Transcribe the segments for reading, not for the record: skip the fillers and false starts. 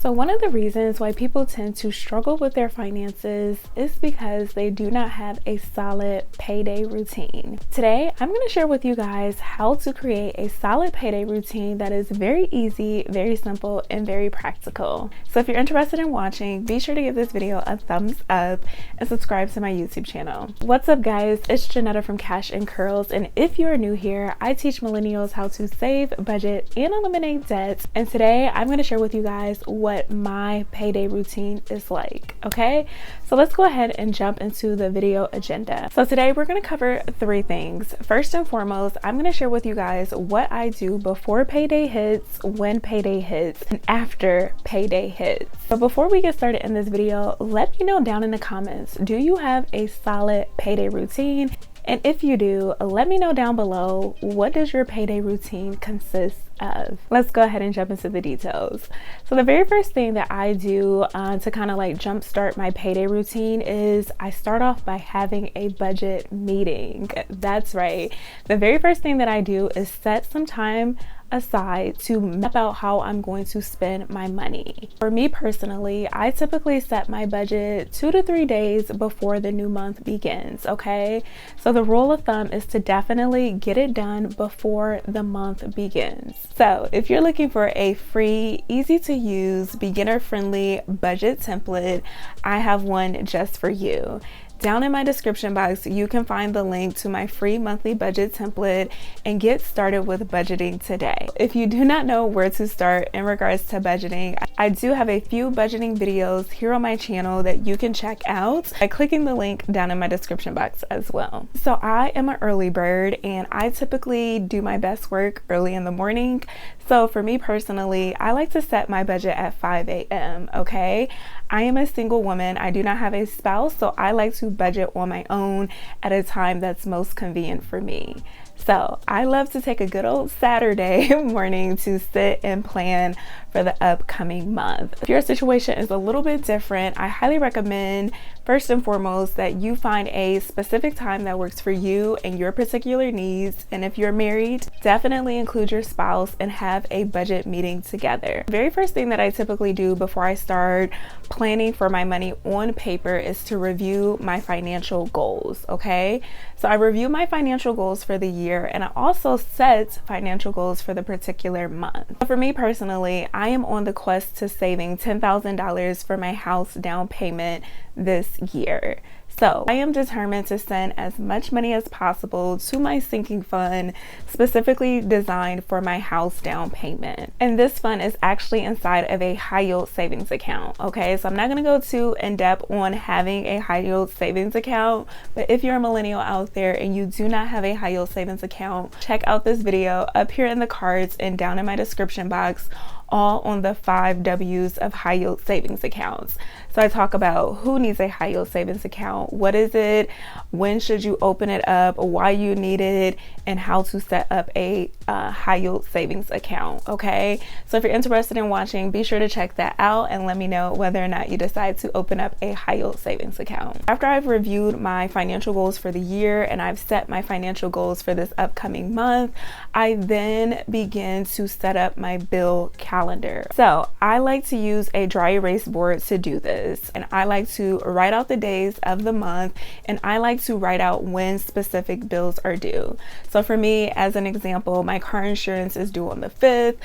So one of the reasons why people tend to struggle with their finances is because they do not have a solid payday routine. Today, I'm going to share with you guys how to create a solid payday routine that is very easy, very simple, and very practical. So if you're interested in watching, be sure to give this video a thumbs up and subscribe to my YouTube channel. What's up guys, it's Jeanetta from Cash and Curls, and if you are new here, I teach millennials how to save, budget, and eliminate debt. And today, I'm going to share with you guys what my payday routine is like. Okay, so let's go ahead and jump into the video agenda. So today we're going to cover three things. First and foremost, I'm going to share with you guys what I do before payday hits, when payday hits, and after payday hits. But before we get started in this video, let me know down in the comments, do you have a solid payday routine? And if you do, let me know down below, what does your payday routine consist of? Let's go ahead and jump into the details. So the very first thing that I do to kind of like jumpstart my payday routine is I start off by having a budget meeting. That's right. The very first thing that I do is set some time aside to map out how I'm going to spend my money. For me personally, I typically set my budget 2 to 3 days before the new month begins. Okay, so the rule of thumb is to definitely get it done before the month begins. So if you're looking for a free, easy to use, beginner friendly budget template, I have one just for you. Down in my description box, you can find the link to my free monthly budget template and get started with budgeting today. If you do not know where to start in regards to budgeting, I do have a few budgeting videos here on my channel that you can check out by clicking the link down in my description box as well. So I am an early bird and I typically do my best work early in the morning. So for me personally, I like to set my budget at 5 a.m. Okay, I am a single woman. I do not have a spouse, so I like to budget on my own at a time that's most convenient for me. So I love to take a good old Saturday morning to sit and plan for the upcoming month. If your situation is a little bit different, I highly recommend first and foremost that you find a specific time that works for you and your particular needs. And if you're married, definitely include your spouse and have a budget meeting together. The very first thing that I typically do before I start planning for my money on paper is to review my financial goals. Okay, so I review my financial goals for the year and I also set financial goals for the particular month. For me personally, I am on the quest to saving $10,000 for my house down payment this year. So I am determined to send as much money as possible to my sinking fund, specifically designed for my house down payment. And this fund is actually inside of a high yield savings account. Okay, so I'm not going to go too in depth on having a high yield savings account, but if you're a millennial out there and you do not have a high yield savings account, check out this video up here in the cards and down in my description box, all on the 5 W's of high yield savings accounts. So I talk about who needs a high yield savings account, what is it, when should you open it up, why you need it, and how to set up a high yield savings account. Okay, so if you're interested in watching, be sure to check that out and let me know whether or not you decide to open up a high yield savings account. After I've reviewed my financial goals for the year and I've set my financial goals for this upcoming month, I then begin to set up my bill calendar. So I like to use a dry erase board to do this, and I like to write out the days of the month and I like to write out when specific bills are due. So for me, as an example, my car insurance is due on the 5th,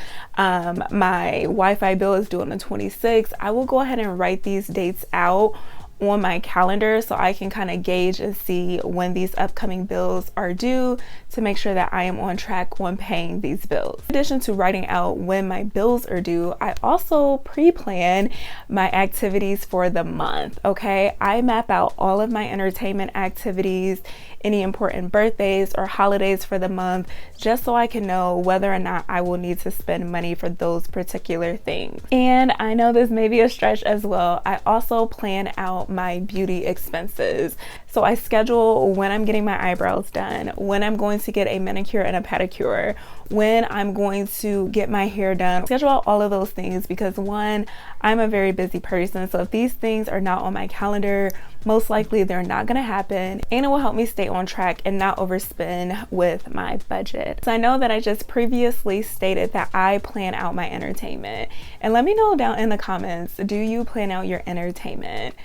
my Wi-Fi bill is due on the 26th. I will go ahead and write these dates out on my calendar so I can kind of gauge and see when these upcoming bills are due to make sure that I am on track when paying these bills. In addition to writing out when my bills are due, I also pre-plan my activities for the month. Okay, I map out all of my entertainment activities, any important birthdays or holidays for the month, just so I can know whether or not I will need to spend money for those particular things. And I know this may be a stretch as well, I also plan out my beauty expenses. So I schedule when I'm getting my eyebrows done, when I'm going to get a manicure and a pedicure, when I'm going to get my hair done. Schedule out all of those things because one, I'm a very busy person. So if these things are not on my calendar, most likely they're not going to happen, and it will help me stay on track and not overspend with my budget. So I know that I just previously stated that I plan out my entertainment, and let me know down in the comments, do you plan out your entertainment?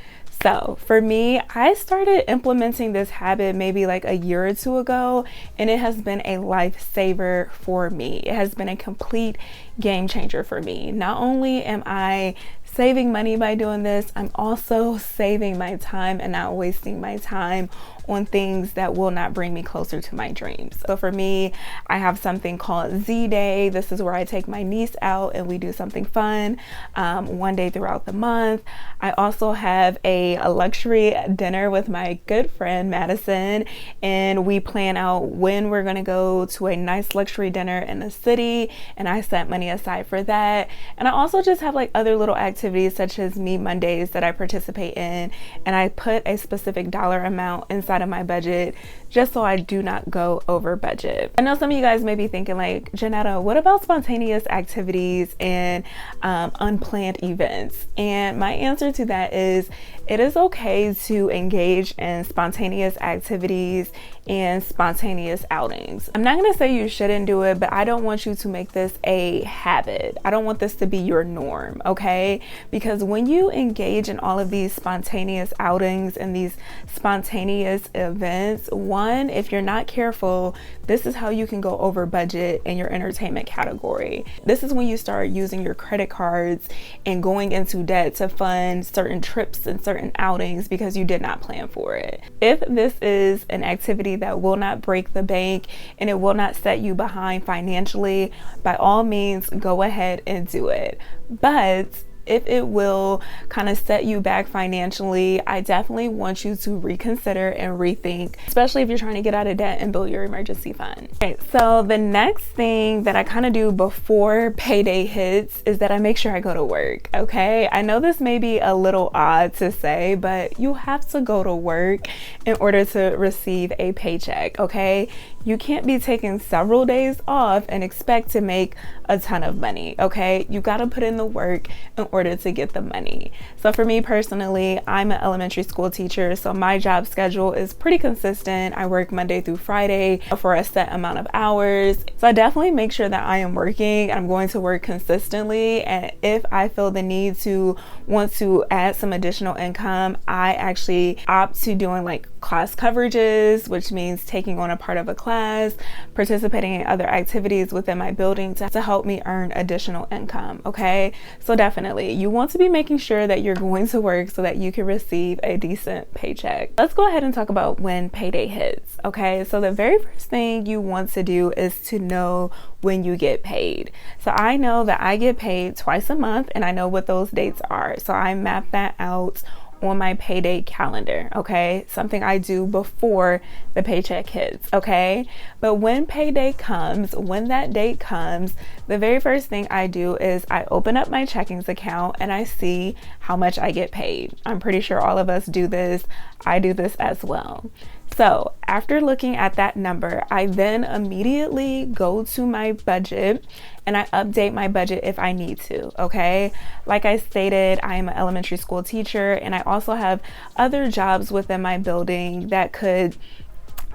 So for me, I started implementing this habit maybe like a year or two ago, and it has been a lifesaver for me. It has been a complete game changer for me. Not only am I saving money by doing this, I'm also saving my time and not wasting my time on things that will not bring me closer to my dreams. So for me, I have something called Z Day. This is where I take my niece out and we do something fun one day throughout the month. I also have a luxury dinner with my good friend Madison, and we plan out when we're gonna go to a nice luxury dinner in the city, and I set money aside for that. And I also just have like other little activities such as Me Mondays that I participate in, and I put a specific dollar amount inside of my budget just so I do not go over budget. I know some of you guys may be thinking like, Jeanetta, what about spontaneous activities and unplanned events? And my answer to that is it is okay to engage in spontaneous activities and spontaneous outings. I'm not gonna say you shouldn't do it, but I don't want you to make this a habit. I don't want this to be your norm, okay? Because when you engage in all of these spontaneous outings and these spontaneous events, one, if you're not careful, this is how you can go over budget in your entertainment category. This is when you start using your credit cards and going into debt to fund certain trips and certain outings because you did not plan for it. If this is an activity that will not break the bank and it will not set you behind financially, by all means, go ahead and do it. But if it will kind of set you back financially, I definitely want you to reconsider and rethink, especially if you're trying to get out of debt and build your emergency fund. Okay, so the next thing that I kind of do before payday hits is that I make sure I go to work, okay? I know this may be a little odd to say, but you have to go to work in order to receive a paycheck, okay? You can't be taking several days off and expect to make a ton of money, okay? You got to put in the work in order to get the money. So for me personally, I'm an elementary school teacher, so my job schedule is pretty consistent. I work Monday through Friday for a set amount of hours. So I definitely make sure that I am working. I'm going to work consistently, and if I feel the need to want to add some additional income, I actually opt to doing like class coverages, which means taking on a part of a class, participating in other activities within my building to help me earn additional income, okay? So definitely, you want to be making sure that you're going to work so that you can receive a decent paycheck. Let's go ahead and talk about when payday hits, okay? So the very first thing you want to do is to know when you get paid. So I know that I get paid twice a month, and I know what those dates are. So I map that out on my payday calendar, okay? Something I do before the paycheck hits, okay? But when payday comes, when that date comes, the very first thing I do is I open up my checkings account and I see how much I get paid. I'm pretty sure all of us do this. I do this as well. So after looking at that number, I then immediately go to my budget and I update my budget if I need to, okay? Like I stated, I am an elementary school teacher, and I also have other jobs within my building that could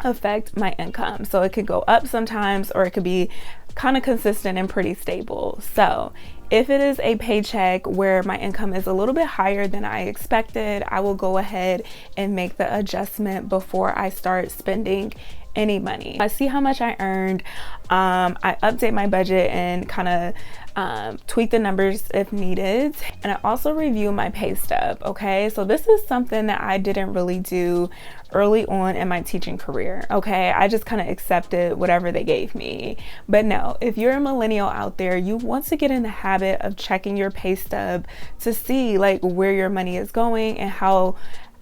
affect my income. So it could go up sometimes, or it could be kind of consistent and pretty stable. So if it is a paycheck where my income is a little bit higher than I expected, I will go ahead and make the adjustment before I start spending any money. I see how much I earned. I update my budget and kind of tweak the numbers if needed. And I also review my pay stub, okay? So this is something that I didn't really do early on in my teaching career, okay? I just kind of accepted whatever they gave me. But no, if you're a millennial out there, you want to get in the habit of checking your pay stub to see like where your money is going and how,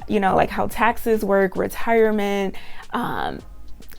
you know, like how taxes work, retirement,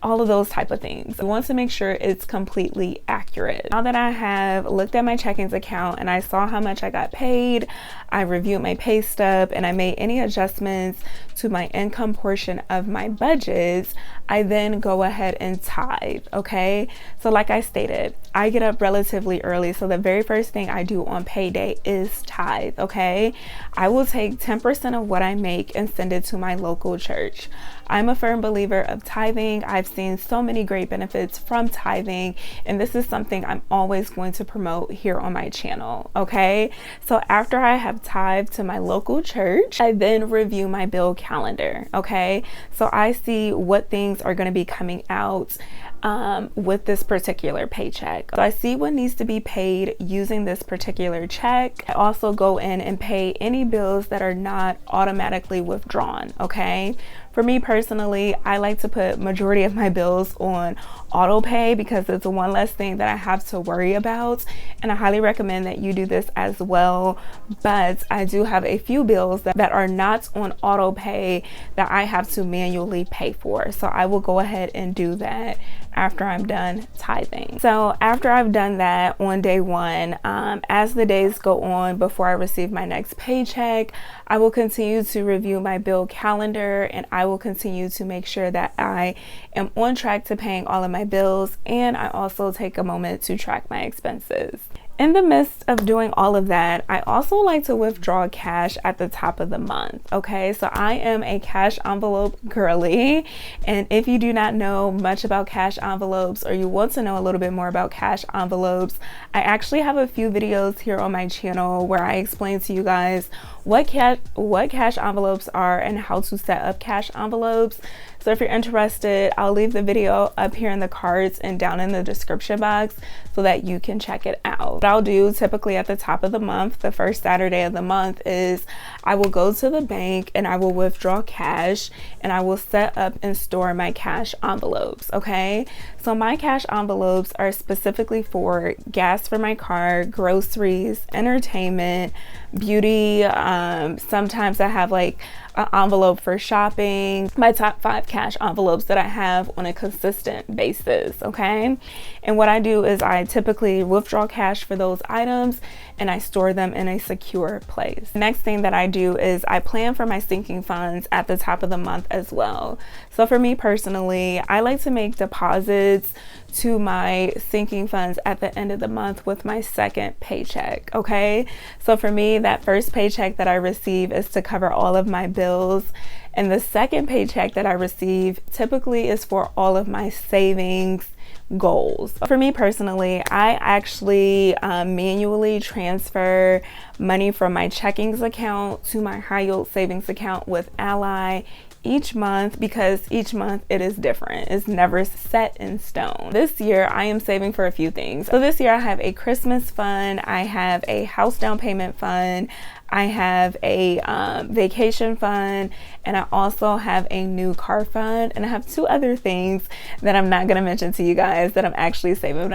all of those type of things. You want to make sure it's completely accurate. Now that I have looked at my checkings account and I saw how much I got paid, I reviewed my pay stub and I made any adjustments to my income portion of my budgets, I then go ahead and tithe, okay? So like I stated, I get up relatively early, so the very first thing I do on payday is tithe, okay? I will take 10% of what I make and send it to my local church. I'm a firm believer of tithing. I've seen so many great benefits from tithing, and this is something I'm always going to promote here on my channel, okay? So after I have tithed to my local church, I then review my bill calendar, okay? So I see what things are going to be coming out with this particular paycheck. So I see what needs to be paid using this particular check. I also go in and pay any bills that are not automatically withdrawn, okay? For me personally, I like to put majority of my bills on auto pay because it's one less thing that I have to worry about, and I highly recommend that you do this as well. But I do have a few bills that are not on auto pay that I have to manually pay for, so I will go ahead and do that after I'm done tithing. So after I've done that on day one, as the days go on before I receive my next paycheck, I will continue to review my bill calendar, and I will continue to make sure that I am on track to paying all of my bills, and I also take a moment to track my expenses. In the midst of doing all of that, I also like to withdraw cash at the top of the month, okay? So I am a cash envelope girly, and if you do not know much about cash envelopes, or you want to know a little bit more about cash envelopes, I actually have a few videos here on my channel where I explain to you guys what cash envelopes are and how to set up cash envelopes. So if you're interested, I'll leave the video up here in the cards and down in the description box so that you can check it out. What I'll do typically at the top of the month, the first Saturday of the month, is I will go to the bank and I will withdraw cash, and I will set up and store my cash envelopes, okay? So my cash envelopes are specifically for gas for my car, groceries, entertainment, beauty. Sometimes I have like an envelope for shopping, my top 5 cash envelopes that I have on a consistent basis, okay? And what I do is I typically withdraw cash for those items and I store them in a secure place. The next thing that I do is I plan for my sinking funds at the top of the month as well. So for me personally, I like to make deposits to my sinking funds at the end of the month with my second paycheck, okay? So for me, that first paycheck that I receive is to cover all of my bills, and the second paycheck that I receive typically is for all of my savings goals. For me personally, I actually manually transfer money from my checkings account to my high yield savings account with Ally each month, because each month it is different. It's never set in stone. This year I am saving for a few things. So this year I have a Christmas fund, I have a house down payment fund, I have a vacation fund, and I also have a new car fund, and I have 2 other things that I'm not gonna mention to you guys that I'm actually saving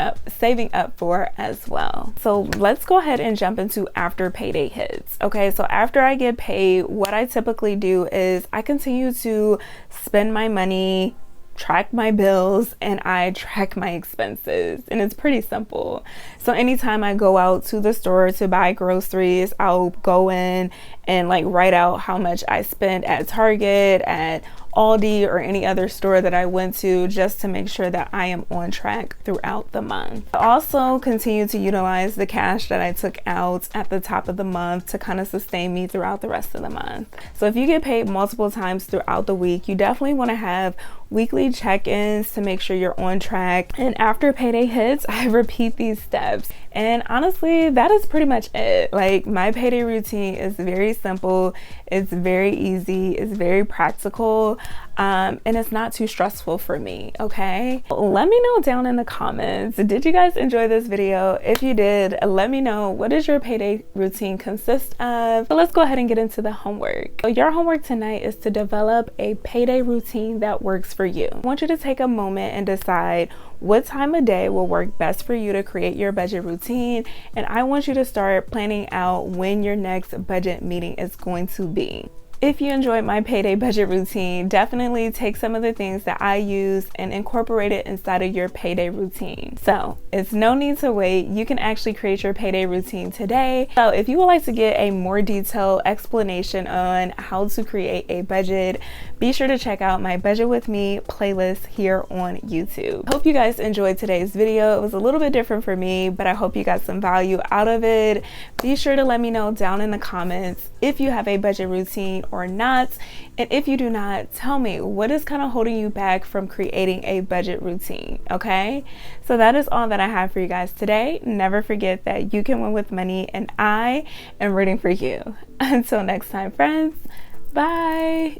up for as well. So let's go ahead and jump into after payday hits. Okay, so after I get paid, what I typically do is I continue to spend my money, track my bills, and I track my expenses, and it's pretty simple. So anytime I go out to the store to buy groceries, I'll go in and like write out how much I spent at Target, at Aldi, or any other store that I went to, just to make sure that I am on track throughout the month. I also continue to utilize the cash that I took out at the top of the month to kind of sustain me throughout the rest of the month. So if you get paid multiple times throughout the week, you definitely want to have weekly check-ins to make sure you're on track. And after payday hits, I repeat these steps. And honestly, that is pretty much it. Like, my payday routine is very simple, it's very easy, it's very practical, and it's not too stressful for me, okay? Let me know down in the comments, did you guys enjoy this video? If you did, let me know, what does your payday routine consist of? So let's go ahead and get into the homework. So your homework tonight is to develop a payday routine that works for you. I want you to take a moment and decide what time of day will work best for you to create your budget routine, and I want you to start planning out when your next budget meeting is going to be. If you enjoyed my payday budget routine, definitely take some of the things that I use and incorporate it inside of your payday routine. So it's no need to wait. You can actually create your payday routine today. So if you would like to get a more detailed explanation on how to create a budget, be sure to check out my Budget With Me playlist here on YouTube. Hope you guys enjoyed today's video. It was a little bit different for me, but I hope you got some value out of it. Be sure to let me know down in the comments if you have a budget routine or not, and if you do not, tell me what is kind of holding you back from creating a budget routine. Okay, so that is all that I have for you guys today. Never forget that you can win with money, and I am rooting for you. Until next time, friends, bye.